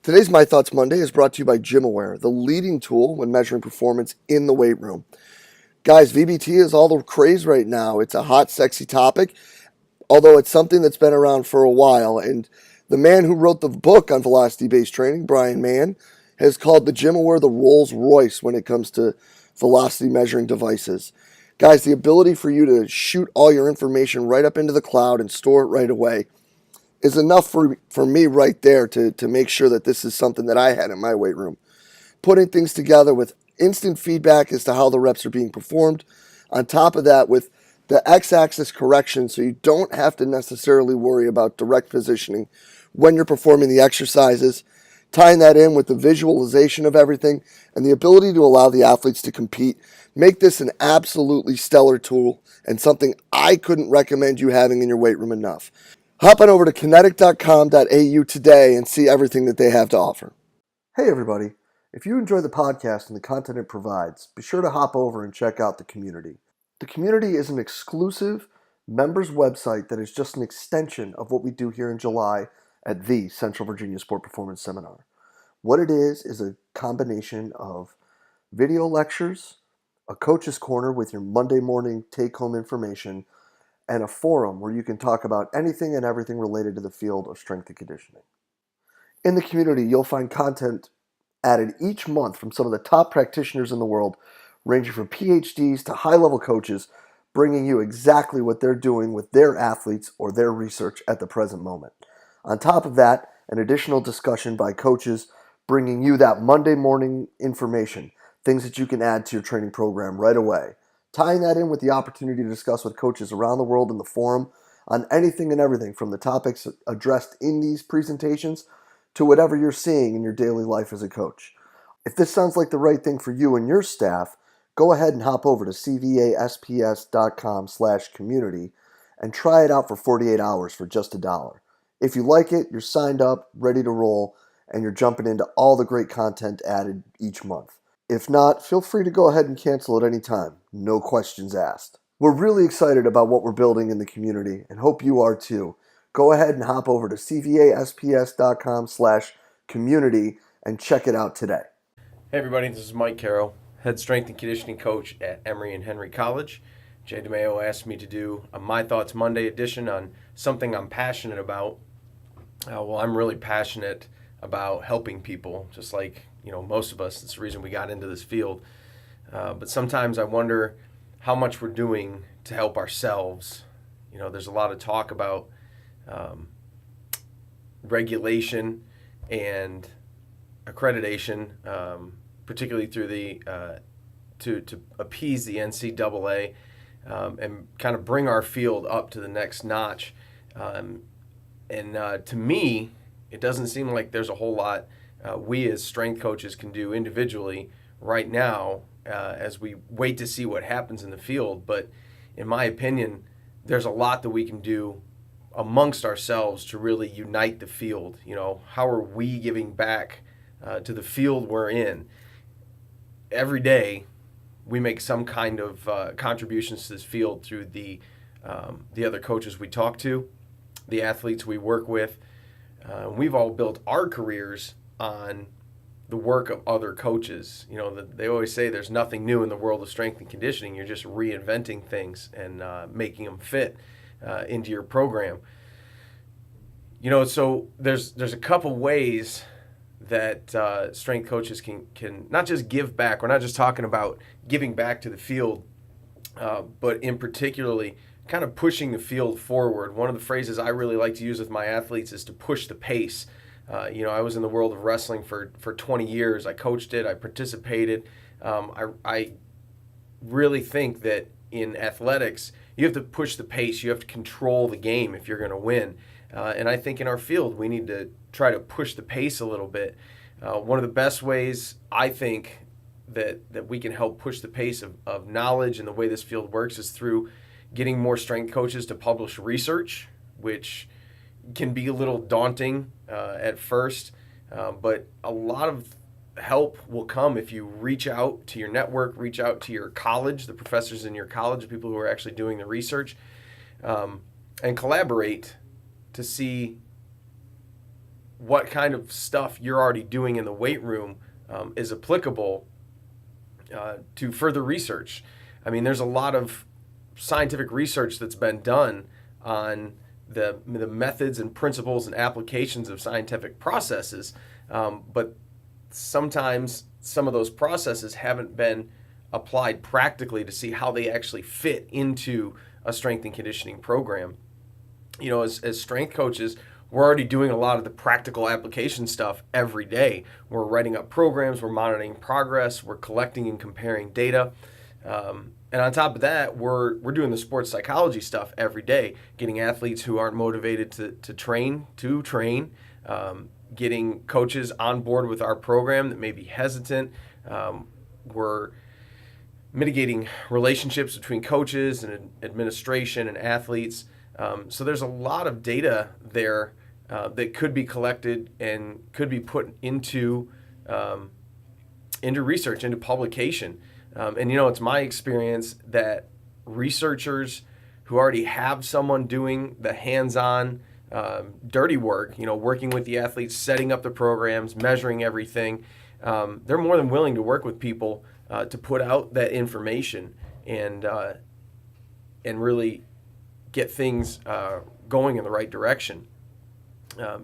Today's My Thoughts Monday is brought to you by GymAware, the leading tool when measuring performance in the weight room. Guys, VBT is all the craze right now. It's a hot, sexy topic, although it's something that's been around for a while. And the man who wrote the book on velocity-based training, Brian Mann, has called the GymAware the Rolls Royce when it comes to velocity measuring devices. Guys, the ability for you to shoot all your information right up into the cloud and store it right away is enough for me right there to make sure that this is something that I had in my weight room. Putting things together with instant feedback as to how the reps are being performed. On top of that, with the x-axis correction, so you don't have to necessarily worry about direct positioning when you're performing the exercises. Tying that in with the visualization of everything and the ability to allow the athletes to compete, make this an absolutely stellar tool and something I couldn't recommend you having in your weight room enough. Hop on over to kinetic.com.au today and see everything that they have to offer. Hey everybody, if you enjoy the podcast and the content it provides, be sure to hop over and check out the community. The community is an exclusive members website that is just an extension of what we do here in July at the Central Virginia Sport Performance Seminar. What it is a combination of video lectures, a coach's corner with your Monday morning take-home information, and a forum where you can talk about anything and everything related to the field of strength and conditioning. In the community, you'll find content added each month from some of the top practitioners in the world, ranging from PhDs to high-level coaches, bringing you exactly what they're doing with their athletes or their research at the present moment. On top of that, an additional discussion by coaches bringing you that Monday morning information, things that you can add to your training program right away. Tying that in with the opportunity to discuss with coaches around the world in the forum on anything and everything from the topics addressed in these presentations to whatever you're seeing in your daily life as a coach. If this sounds like the right thing for you and your staff, go ahead and hop over to cvasps.com/community and try it out for 48 hours for just $1. If you like it, you're signed up, ready to roll, and you're jumping into all the great content added each month. If not, feel free to go ahead and cancel at any time. No questions asked. We're really excited about what we're building in the community and hope you are too. Go ahead and hop over to cvasps.com/community and check it out today. Hey everybody, this is Mike Caro, head strength and conditioning coach at Emory and Henry College. Jay DeMeo asked me to do a My Thoughts Monday edition on something I'm passionate about. I'm really passionate about helping people, just like most of us. It's the reason we got into this field. But sometimes I wonder how much we're doing to help ourselves. There's a lot of talk about regulation and accreditation, particularly through the to appease the NCAA and kind of bring our field up to the next notch. To me, it doesn't seem like there's a whole lot we as strength coaches can do individually right now as we wait to see what happens in the field. But in my opinion, there's a lot that we can do amongst ourselves to really unite the field. How are we giving back to the field we're in? Every day, we make some kind of contributions to this field through the other coaches we talk to, the athletes we work with. We've all built our careers on the work of other coaches. They always say there's nothing new in the world of strength and conditioning. You're just reinventing things and making them fit into your program. So there's a couple ways that strength coaches can not just give back. We're not just talking about giving back to the field, but in particularly kind of pushing the field forward. One of the phrases I really like to use with my athletes is to push the pace. I was in the world of wrestling for 20 years. I coached it. I participated. I really think that in athletics, you have to push the pace. You have to control the game if you're going to win. And I think in our field, we need to try to push the pace a little bit. One of the best ways I think that we can help push the pace of knowledge and the way this field works is through getting more strength coaches to publish research, which can be a little daunting at first, but a lot of help will come if you reach out to your network, reach out to your college, the professors in your college, the people who are actually doing the research, and collaborate to see what kind of stuff you're already doing in the weight room is applicable to further research. I mean, there's a lot of scientific research that's been done on the methods and principles and applications of scientific processes, but sometimes some of those processes haven't been applied practically to see how they actually fit into a strength and conditioning program. You know, as strength coaches, we're already doing a lot of the practical application stuff every day. We're writing up programs, we're monitoring progress, we're collecting and comparing data. And on top of that, we're doing the sports psychology stuff every day, getting athletes who aren't motivated to train, getting coaches on board with our program that may be hesitant. We're mitigating relationships between coaches and administration and athletes. So there's a lot of data there that could be collected and could be put into research, into publication. And you know, it's my experience that researchers who already have someone doing the hands-on dirty work, you know, working with the athletes, setting up the programs, measuring everything, they're more than willing to work with people to put out that information and really get things going in the right direction.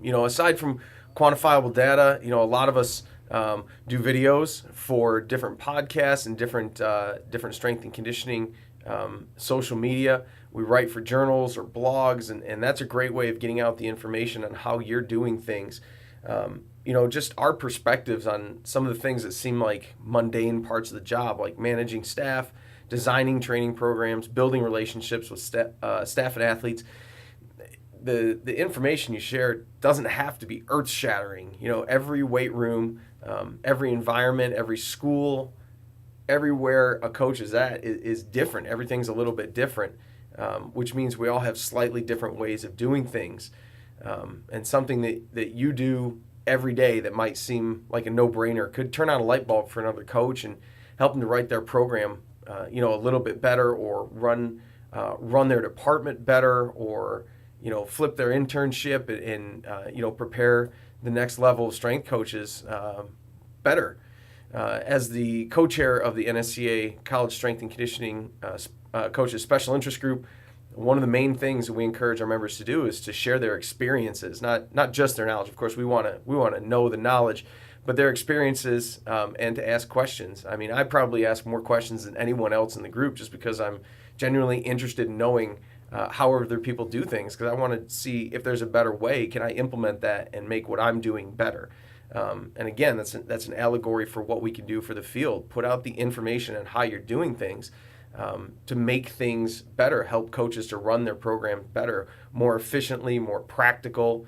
You know, aside from quantifiable data, you know, a lot of us do videos for different podcasts and different strength and conditioning social media. We write for journals or blogs, and that's a great way of getting out the information on how you're doing things. You know, just our perspectives on some of the things that seem like mundane parts of the job, like managing staff, designing training programs, building relationships with staff and athletes. The information you share doesn't have to be earth-shattering. You know, every weight room, every environment, every school, everywhere a coach is at is different. Everything's a little bit different, which means we all have slightly different ways of doing things. And something that you do every day that might seem like a no-brainer could turn on a light bulb for another coach and help them to write their program, you know, a little bit better, or run their department better, or you know, flip their internship and you know, prepare the next level of strength coaches better. As the co-chair of the NSCA College Strength and Conditioning Coaches Special Interest Group, one of the main things that we encourage our members to do is to share their experiences, not just their knowledge. Of course, we want to know the knowledge, but their experiences and to ask questions. I mean, I probably ask more questions than anyone else in the group just because I'm genuinely interested in knowing how other people do things, because I want to see if there's a better way. Can I implement that and make what I'm doing better? And again, that's an allegory for what we can do for the field. Put out the information on how you're doing things to make things better, help coaches to run their program better, more efficiently, more practical,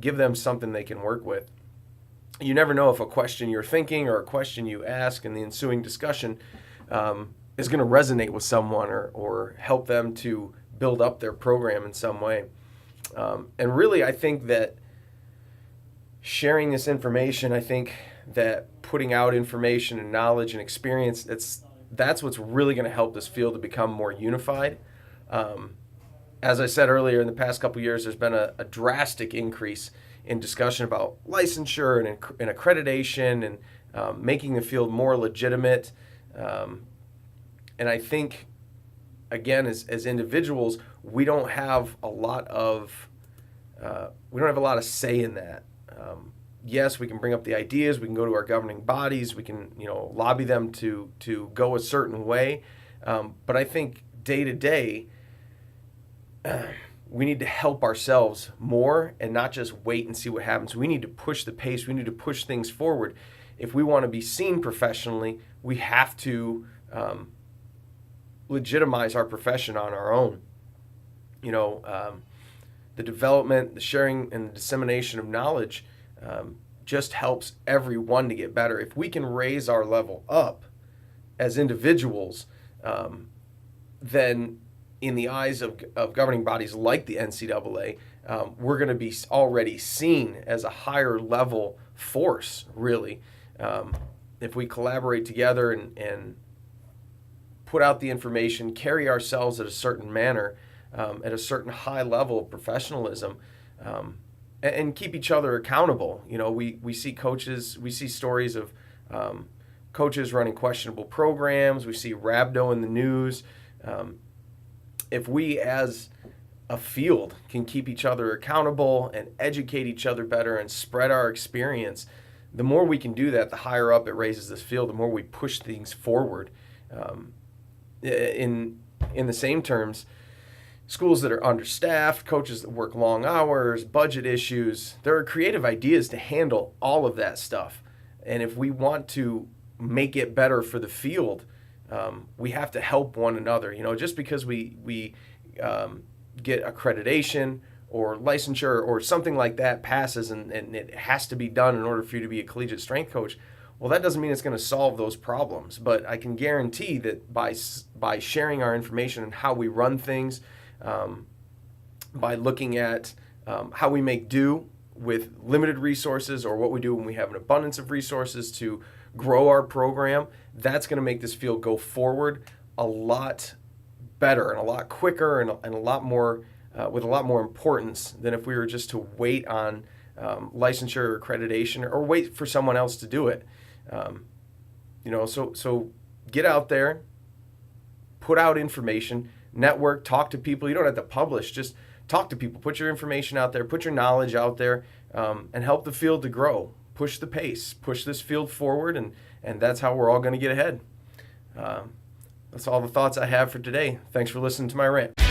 give them something they can work with. You never know if a question you're thinking or a question you ask in the ensuing discussion is going to resonate with someone or help them to build up their program in some way. And really, I think that sharing this information, I think that putting out information and knowledge and experience, that's what's really going to help this field to become more unified. As I said earlier, in the past couple of years, there's been a drastic increase in discussion about licensure and accreditation and making the field more legitimate. And I think, again, as individuals, we don't have a lot of say in that. Yes, we can bring up the ideas. We can go to our governing bodies. We can, you know, lobby them to go a certain way. But I think day to day, we need to help ourselves more and not just wait and see what happens. We need to push the pace. We need to push things forward. If we want to be seen professionally, we have to legitimize our profession on our own. You know, the development, the sharing, and the dissemination of knowledge just helps everyone to get better. If we can raise our level up as individuals, then in the eyes of governing bodies like the NCAA, we're going to be already seen as a higher level force, really. If we collaborate together and put out the information, carry ourselves at a certain manner, at a certain high level of professionalism, and keep each other accountable. We see coaches, we see stories of coaches running questionable programs. We see rhabdo in the news. If we as a field can keep each other accountable and educate each other better and spread our experience, the more we can do that, the higher up it raises this field, the more we push things forward. In the same terms, schools that are understaffed, coaches that work long hours, budget issues, there are creative ideas to handle all of that stuff. And if we want to make it better for the field, we have to help one another. Just because we get accreditation or licensure or something like that passes and it has to be done in order for you to be a collegiate strength coach, well, that doesn't mean it's going to solve those problems. But I can guarantee that by sharing our information and how we run things, by looking at how we make do with limited resources or what we do when we have an abundance of resources to grow our program, that's going to make this field go forward a lot better and a lot quicker and a lot more with a lot more importance than if we were just to wait on licensure or accreditation or wait for someone else to do it. So get out there, put out information, network, talk to people. You don't have to publish, just talk to people, put your information out there, put your knowledge out there, and help the field to grow. Push the pace, push this field forward, and that's how we're all going to get ahead. That's all the thoughts I have for today. Thanks for listening to my rant.